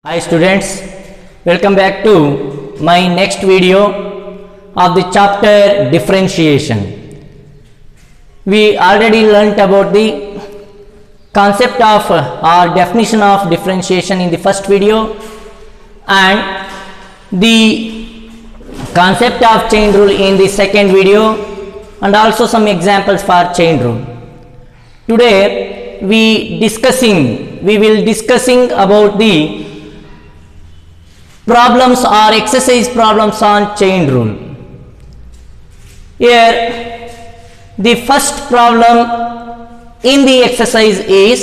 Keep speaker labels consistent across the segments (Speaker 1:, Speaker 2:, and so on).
Speaker 1: Hi students, welcome back to my next video of the chapter differentiation. We already learnt about the concept of or definition of differentiation in the first video and the concept of chain rule in the second video and also some examples for chain rule. Today we will discussing about the problems or exercise problems on chain rule. Here the first problem in the exercise is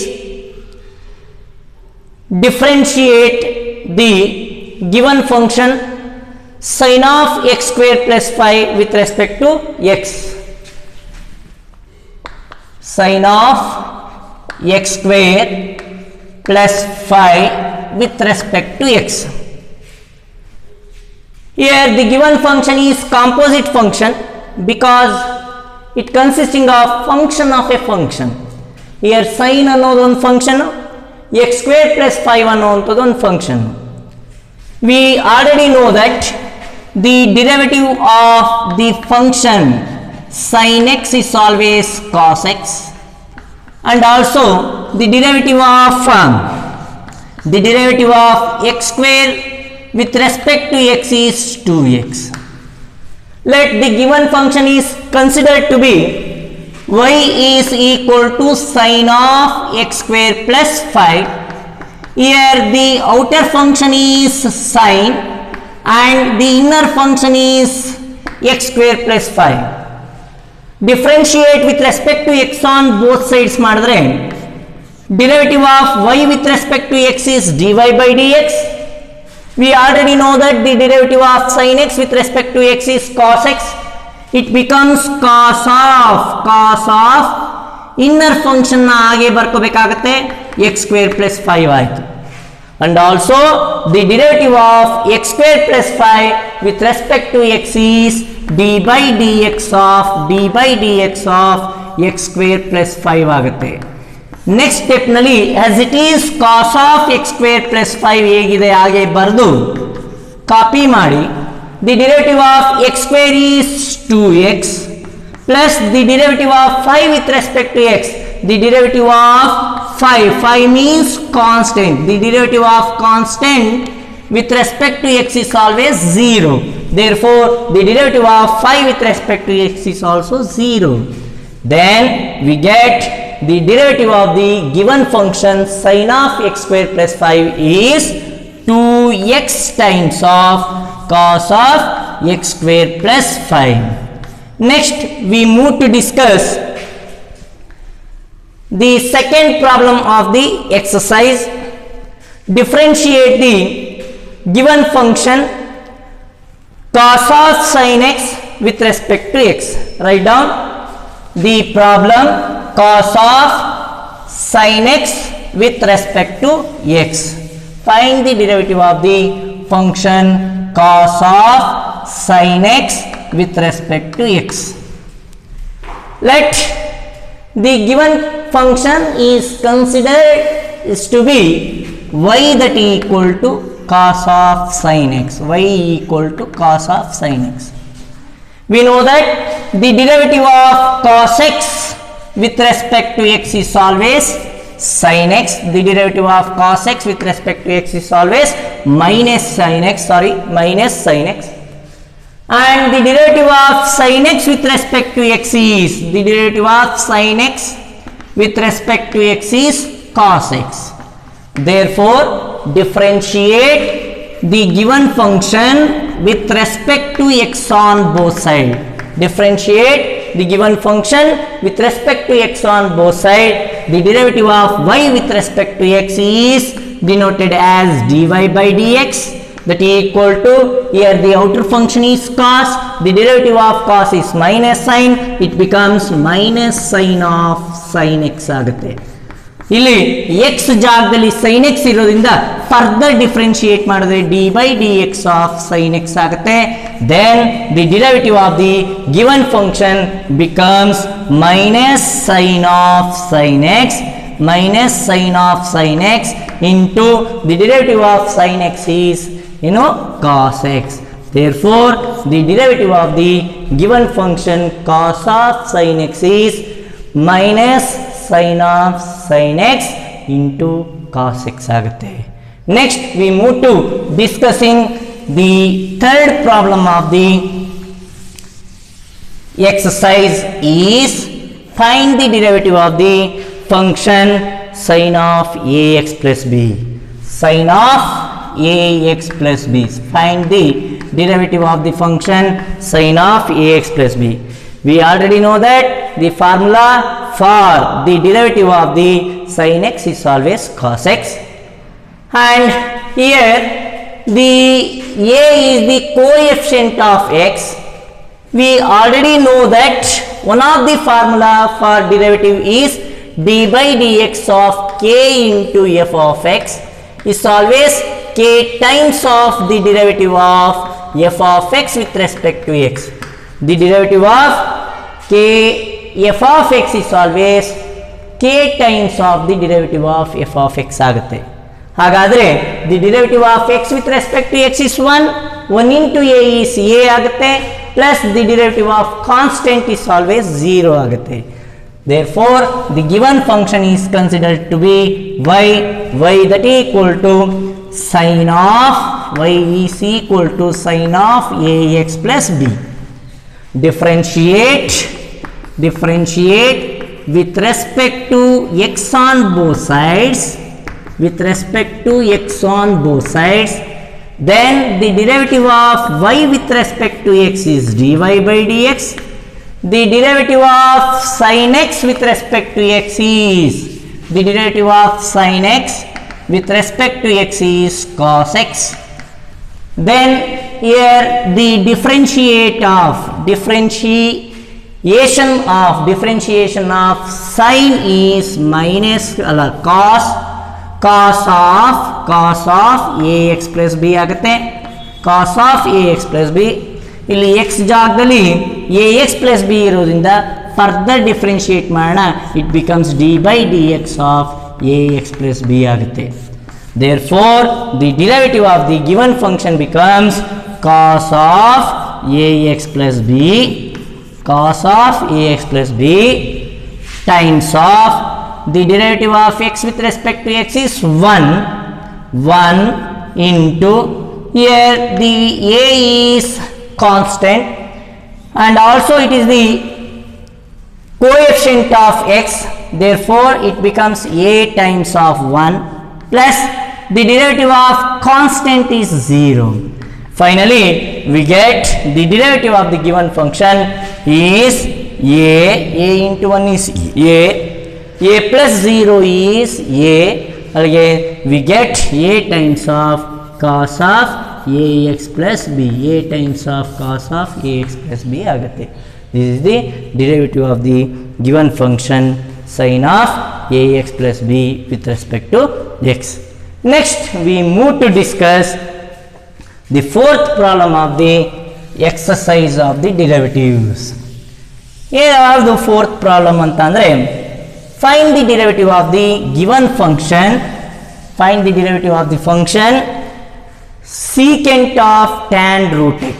Speaker 1: differentiate the given function sin of x square plus 5 with respect to x. Sin of x square plus 5 with respect to x. Here the given function is composite function because it consisting of function of a function. Here sin ಅನ್ನೋದು ಒಂದು function, x square plus 5 ಅನ್ನೋದು ಒಂದು function. We already know that the derivative of the function sin x is always cos x and also the derivative of x square with respect to x is 2x. Let the given function is considered to be y is equal to sin of x square plus 5. Here the outer function is sin and the inner function is x square plus 5. Differentiate with respect to x on both sides ಮಾಡಿದ್ರೆ derivative of y with respect to x is dy by dx. We already know that the derivative of sin x with respect to x is cos x. It becomes cos of inner function na ಆಗೆ ಬರ್ಕೋಬೇಕಾಗುತ್ತೆ x square plus 5 ಆಯಿತು. And also the derivative of x square plus 5 with respect to x is d by dx of x square plus 5 ಆಗುತ್ತೆ. Next step ನಲ್ಲಿ as it is cos of x square plus 5 ಹೇಗಿದೆ ಹಾಗೆ ಬರೆದು copy ಮಾಡಿ the derivative of x square is 2x plus the derivative of 5 with respect to x. The derivative of 5 means constant. The derivative of constant with respect to x is always 0. Therefore the derivative of 5 with respect to x is also 0. Then we get the derivative of the given function sin of x square plus 5 is 2x times of cos of x square plus 5. Next we move to discuss the second problem of the exercise. Differentiate the given function cos of sin x with respect to x. Write down the problem cos of sin x with respect to x. Find the derivative of the function cos of sin x with respect to x. Let the given function is considered is to be y that equal to cos of sin x. Y equal to cos of sin x. We know that the derivative of cos x with respect to x is always sin x. The derivative of cos x with respect to x is always minus sin x. And the derivative of sin x with respect to x is the derivative of sin x with respect to x is cos x. Therefore differentiate the given function with respect to x on both sides. Differentiate the given function with respect to x on both sides. The derivative of y with respect to x is denoted as dy by dx, that equal to, here the outer function is cos, the derivative of cos is minus sin, it becomes minus sin of sin x ಆಗುತ್ತೆ. ಇಲ್ಲಿ x ಜಾಗದಲ್ಲಿ sin x ಇರೋದ್ರಿಂದ further differentiate ಮಾಡಿದ್ರೆ d by dx of sin x ಆಗುತ್ತೆ. Then the derivative of the given function becomes minus sin of sin x into the derivative of sin x is cos x. Therefore the derivative of the given function cos of sin x is minus sin of sin x into cos x ಆಗುತ್ತೆ. Next we move to discussing the third problem of the exercise is find the derivative of the function sin of ax plus b. Sin of ax plus b. Find the derivative of the function sin of ax plus b. We already know that the formula for the derivative of the sin x is always cos x, and here the a is the coefficient of x. We already know that one of the formula for derivative is d by dx of k into f of x is always k times of the derivative of f of x with respect to x. The derivative of k f of x is always k times of the derivative of f of x ಆಗುತ್ತೆ. ಹಾಗಾದರೆ the derivative of x with respect to x is 1 into a is a ಆಗುತ್ತೆ, plus the derivative of constant is always 0 ಆಗುತ್ತೆ. Therefore the given function is considered to be y that equal to sin of y is equal to sin of ax plus b. Differentiate with respect to x on both sides, then the derivative of y with respect to x is dy by dx. The derivative of sin x with respect to x is cos x. Then here the differentiation of sin is minus cos of ax plus b ಆಗುತ್ತೆ. cos of ax plus b ಇಲ್ಲಿ x ಜಾಗದಲ್ಲಿ ax plus b ಇರೋದ್ರಿಂದ further differentiate ಮಾಡೋಣ, it becomes d by dx of ax plus b ಆಗುತ್ತೆ. Therefore the derivative of the given function becomes cos of ax plus b times of the derivative of x with respect to x is 1 into, here the a is constant and also it is the coefficient of x, therefore it becomes a times of 1 plus the derivative of constant is 0. Finally we get the derivative of the given function is a into 1 is a plus 0 is a, again we get a times of cos of ax plus b, a times of cos of ax plus b ಆಗುತ್ತೆ. This is the derivative of the given function sin of ax plus b with respect to x. Next we move to discuss the fourth problem of the exercise of the derivatives. Here are the fourth problem ಅಂತಂದ್ರೆ find the derivative of the given function, secant of tan root x.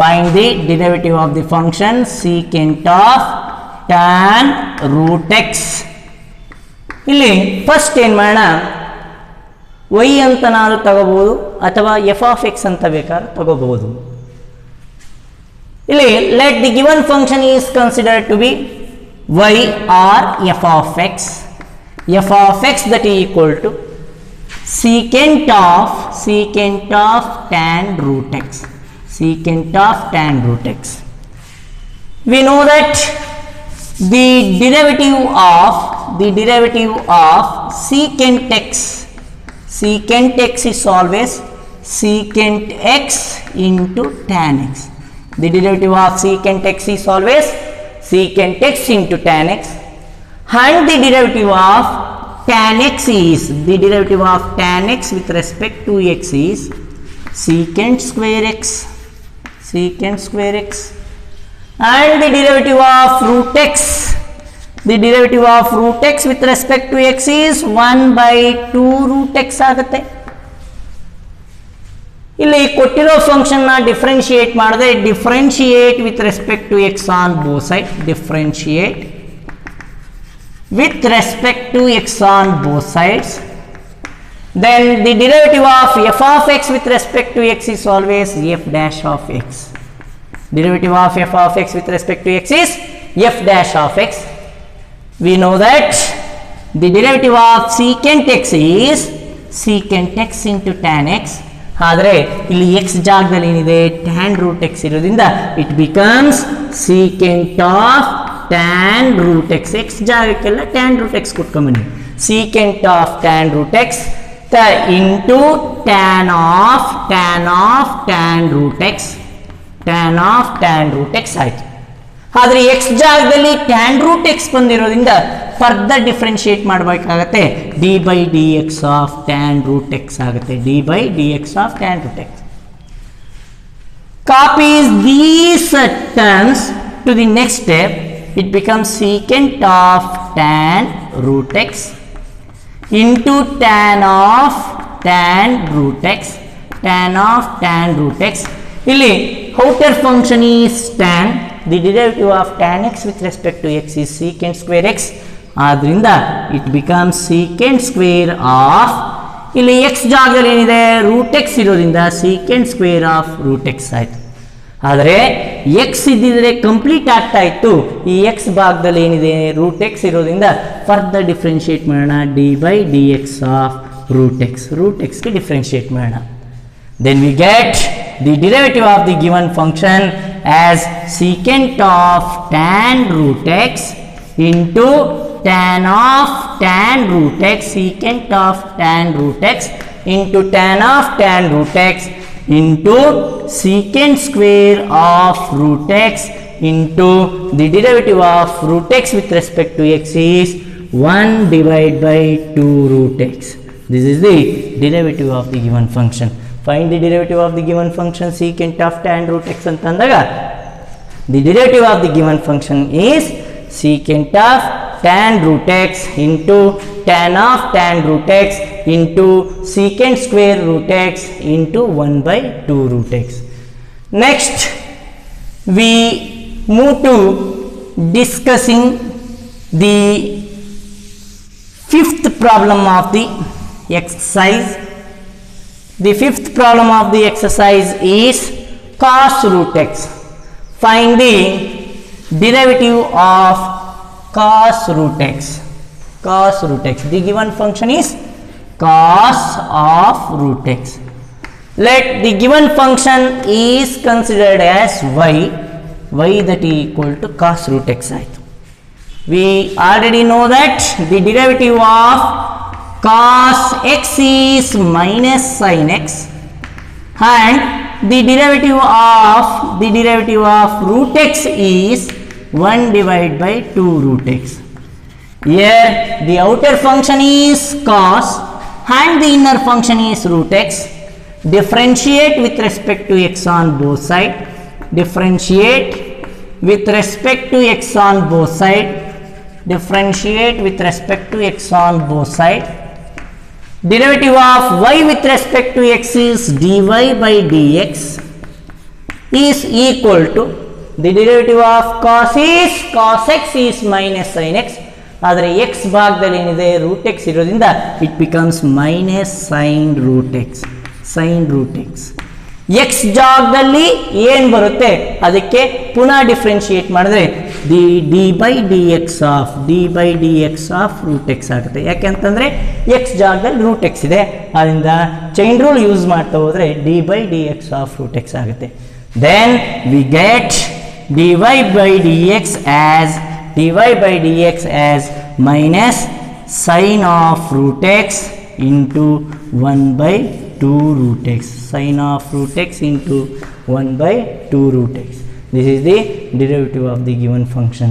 Speaker 1: Find the derivative of the function secant of tan root x. ಇಲ್ಲಿ first ಏನು ಮಾಡೋಣ, y ಅಂತ ನಾವು ತಗೋಬಹುದು ಅಥವಾ f of x ಅಂತ ಬೇಕಾದ್ರೆ ತಗೋಬಹುದು. ಇಲ್ಲಿ let the given function is considered to be y or f of x that is equal to secant of tan root x. We know that the derivative of secant x is always secant x into tan x. The derivative of secant x is always secant x into tan x, and the derivative of tan x with respect to x is secant square x, and the derivative of root x The derivative of root x with respect to x is 1 by 2 root x ಆಗುತ್ತೆ. ಇಲ್ಲಿ ಕೊಟ್ಟಿರೋ function ನ differentiate ಮಾಡಿದ್ರೆ differentiate with respect to x on both side, differentiate with respect to x on both sides. Then the derivative of f of x with respect to x is always f dash of x. Derivative of f of x with respect to x is f dash of x. We know that the derivative of secant x is secant x into tan x. ಆದರೆ ಇಲ್ಲಿ x ಜಾಗದಲ್ಲಿ ಏನಿದೆ tan root x ಇರೋದ್ರಿಂದ it becomes secant of tan root x. x ಜಾಗಕ್ಕೆಲ್ಲ tan root x ಕೊಟ್ಕೊಂಬನ್ನಿ. secant of tan root x into tan of tan root x, tan of tan root x ಆಯ್ತು. ಆದರೆ x ಜಾಗದಲ್ಲಿ tan root x ಬಂದಿರೋದ್ರಿಂದ further differentiate ಮಾಡಬೇಕಾಗತ್ತೆ, d by dx of tan root x ಆಗುತ್ತೆ, d by dx of tan root x. Copies these terms to the next step, it becomes secant of tan root x into tan of tan root x, tan of tan root x. ಇಲ್ಲಿ outer function is tan, the derivative of tan x with respect to x is secant square x. ಆದ್ರಿಂದ it becomes secant square of, ಇಲ್ಲಿ x ಜಾಗದಲ್ಲಿ ಏನಿದೆ root x ಇರೋದ್ರಿಂದ secant square of root x ಆಯ್ತು. ಆದರೆ x ಇದ್ದಿದ್ರೆ complete ಆಗ್ತಾ ಇತ್ತು, ಈ x ಭಾಗದಲ್ಲಿ ಏನಿದೆ ರೂಟ್ x ಇರೋದ್ರಿಂದ ಫರ್ದರ್ ಡಿಫರೆನ್ಶಿಯೇಟ್ ಮಾಡೋಣ, d by dx of root x, root x ಗೆ ಡಿಫರೆನ್ಶಿಯೇಟ್ ಮಾಡೋಣ. Then we get the derivative of the given function as secant of tan root x into tan of tan root x, secant of tan root x into tan of tan root x into secant square of root x into the derivative of root x with respect to x is 1 divided by 2 root x. This is the derivative of the given function. Find the derivative of the given function secant of tan root x ಅಂತಂದಾಗ the derivative of the given function is secant of tan root x into tan of tan root x into secant square root x into 1 by 2 root x. Next we move to discussing the fifth problem of the exercise. The fifth problem of the exercise is cos root x. Find the derivative of cos root x. Cos root x. The given function is cos of root x. Let the given function is considered as y that is equal to cos root x. We already know that the derivative of cos x is minus sin x and the derivative of root x is 1 divided by 2 root x. Here the outer function is cos and the inner function is root x. Differentiate with respect to x on both sides. Differentiate with respect to x on both sides. Differentiate with respect to x on both sides. Derivative of y with respect to x is dy by dx is equal to the derivative of cos x is minus sin x. ಆದರೆ x ಭಾಗದಲ್ಲಿ ಏನಿದೆ root x ಇರೋದ್ರಿಂದ it becomes minus sin root x. x ಜಾಗದಲ್ಲಿ ಏನು ಬರುತ್ತೆ ಅದಕ್ಕೆ ಪುನಃ differentiate ಮಾಡಿದ್ರೆ d by dx of root x ಆಗುತ್ತೆ. ಯಾಕೆಂತಂದ್ರೆ x ಜಾಗದಲ್ಲಿ ರೂಟ್ x ಇದೆ, ಅದರಿಂದ ಚೈನ್ ರೂಲ್ ಯೂಸ್ ಮಾಡ್ತಾ ಹೋದ್ರೆ d by dx of root x ಆಗುತ್ತೆ. Then we get dy by dx as minus sin of root x into 1 by 2 root x. Sin of root x into 1 by 2 root x. This is the derivative of the given function.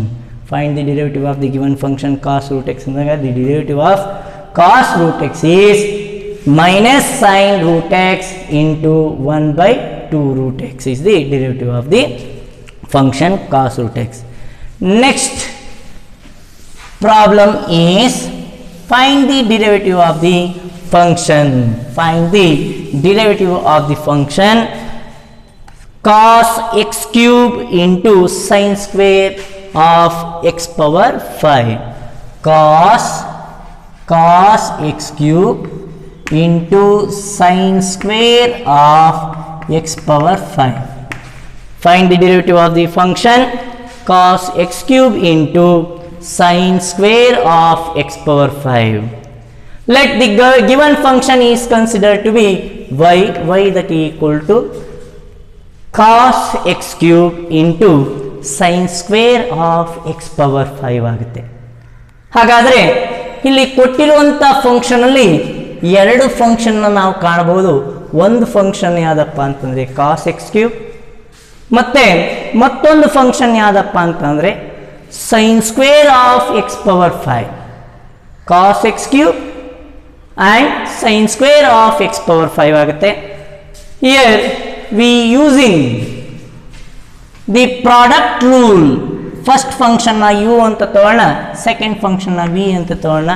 Speaker 1: Find the derivative of the given function cos root x. The derivative of cos root x is minus sin root x into 1 by 2 root x is the derivative of the function cos root x. Next problem is find the derivative of the function. Find the derivative of the function cos x cube into sin square of x power 5. Cos x cube into sin square of x power 5. Find the derivative of the function cos x cube into sin square of x power 5. Let the given function is considered to be y that equal to cos x cube into sin square of x power 5 ಆಗುತ್ತೆ. ಹಾಗಾದರೆ ಇಲ್ಲಿ ಕೊಟ್ಟಿರುವಂಥ function ಅಲ್ಲಿ ಎರಡು function ನಾವು ಕಾಣಬಹುದು. ಒಂದು function ಯಾವುದಪ್ಪ ಅಂತಂದ್ರೆ cos x ಕ್ಯೂಬ್, ಮತ್ತೆ ಮತ್ತೊಂದು ಫಂಕ್ಷನ್ ಯಾವುದಪ್ಪ ಅಂತಂದ್ರೆ sin square of x power 5. cos x cube and sin square of x power 5 ಆಗುತ್ತೆ. Here we using the product rule. First function ನ u ಅಂತ ತಗೊಳ್ಳೋಣ, ಸೆಕೆಂಡ್ ಫಂಕ್ಷನ್ ನ v ಅಂತ ತಗೊಳ್ಳೋಣ.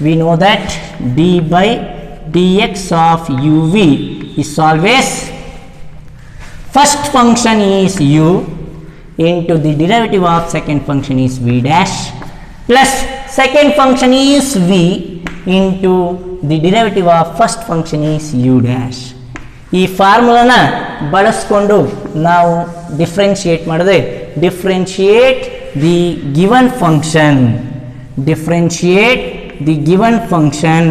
Speaker 1: We know that d by dx of uv is always first function is u into the derivative of second function is v dash plus second function is v into the derivative of first function is u dash. ಈ ಫಾರ್ಮುಲಾನ ಬಳಸ್ಕೊಂಡು ನಾವು differentiate ಮಾಡಿದ್ರೆ differentiate the given function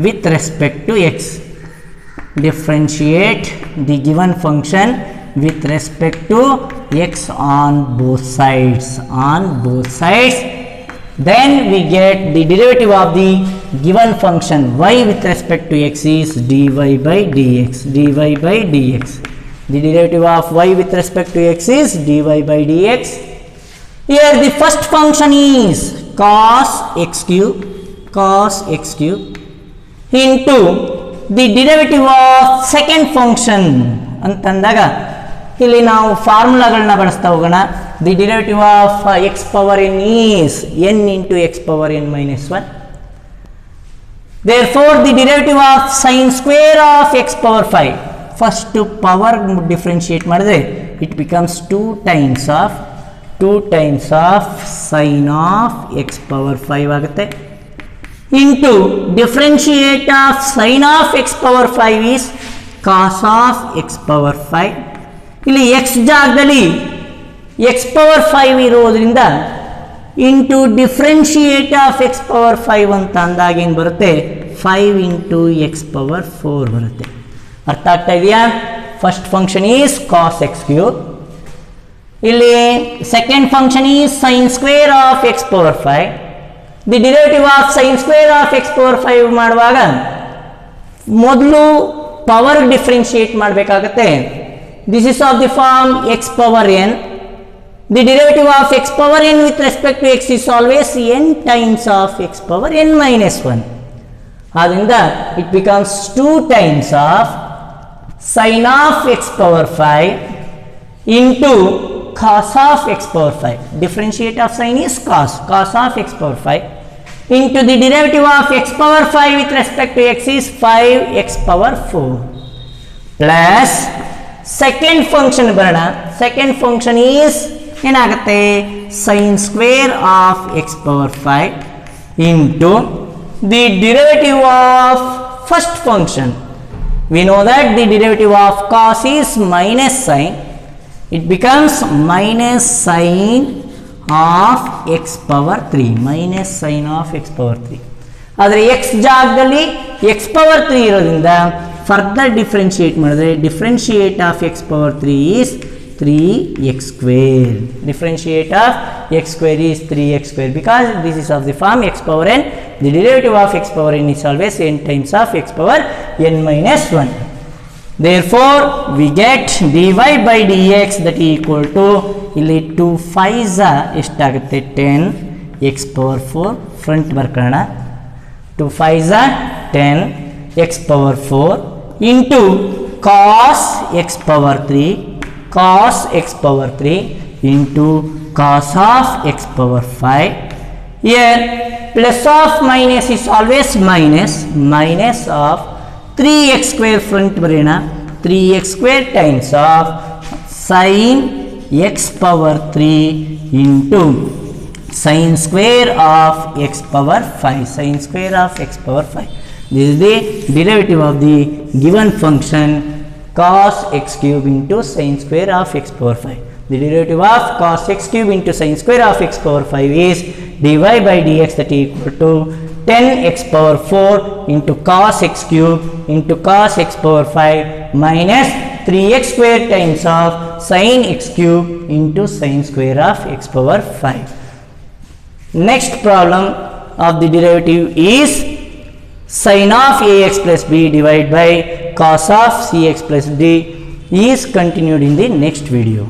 Speaker 1: with respect to x. Differentiate the given function with respect to x on both sides. Then we get the derivative of the given function y with respect to x is dy by dx. The derivative of y with respect to x is dy by dx. Here the first function is cos x cube into the derivative of second function ಅಂತಂದಾಗ ಇಲ್ಲಿ ನಾವು ಫಾರ್ಮುಲಾಗಳನ್ನ ಬಳಸ್ತಾ ಹೋಗೋಣ. The derivative of x power n is n into x power n minus 1. Therefore the derivative of sin square of x power 5, first power differentiate ಮಾಡಿದ್ರೆ it becomes 2 times of sin of x power 5 ಆಗುತ್ತೆ into differentiate of sin of x power 5 is cos of x power 5. ಇಲ್ಲಿ x ಜಾಗದಲ್ಲಿ x power 5 ಇರೋದ್ರಿಂದ into differentiate of x power 5 ಅಂತ ಅಂದಾಗ ಏನು ಬರುತ್ತೆ 5 into x power 4 ಬರುತ್ತೆ. ಅರ್ಥ ಆಗ್ತಾ ಇದೆಯಾ? First function is cos x cube, ಇಲ್ಲಿ second function is sin square of x power 5. The derivative of sin square of x power 5 ಮಾಡುವಾಗ ಮೊದಲು ಪವರ್ ಡಿಫ್ರೆನ್ಶಿಯೇಟ್ ಮಾಡಬೇಕಾಗುತ್ತೆ. This is of the form x power n. The derivative of x power n with respect to x is always n times of x power n minus 1. ಆದ್ದರಿಂದ it becomes 2 times of sin of x power 5 into cos of x power 5. Differentiate of sin is cos of x power 5 into the derivative of x power 5 with respect to x is 5x power 4 plus second function ಬರೋಣ. second function is ಏನಾಗುತ್ತೆ sin square of x power 5 into the derivative of first function. We know that the derivative of cos is minus sin. It becomes minus sin of x power 3. Minus sin of x power 3. ಆದರೆ x ಜಾಗದಲ್ಲಿ x power 3 ಇರೋದ್ರಿಂದ further differentiate ಮಾಡಿದ್ರೆ differentiate of x power 3 is 3x square. Differentiate of x square is 3x square because this is of the form x power n. The derivative of x power n is always n times of x power n minus 1. Therefore we get dy by dx that equal to ಇಲ್ಲಿ 2 5s ಎಷ್ಟಾಗುತ್ತೆ 10 x power 4 front ಬರ್ಕೊಳ್ಳೋಣ. 2 5s 10 x power 4 into cos x power 3 into cos of x power 5. Here plus of minus is always minus of 3x square front barena 3x square times of sin x power 3 into sin square of x power 5. Sin square of x power 5. This is the derivative of the given function cos x cube into sin square of x power 5. The derivative of cos x cube into sin square of x power 5 is dy by dx, that is equal to 10x power 4 into cos x cube into cos x power 5 minus 3x square times of sin x cube into sin square of x power 5. Next problem of the derivative is sin of ax plus b divided by cos of cx plus d is continued in the next video.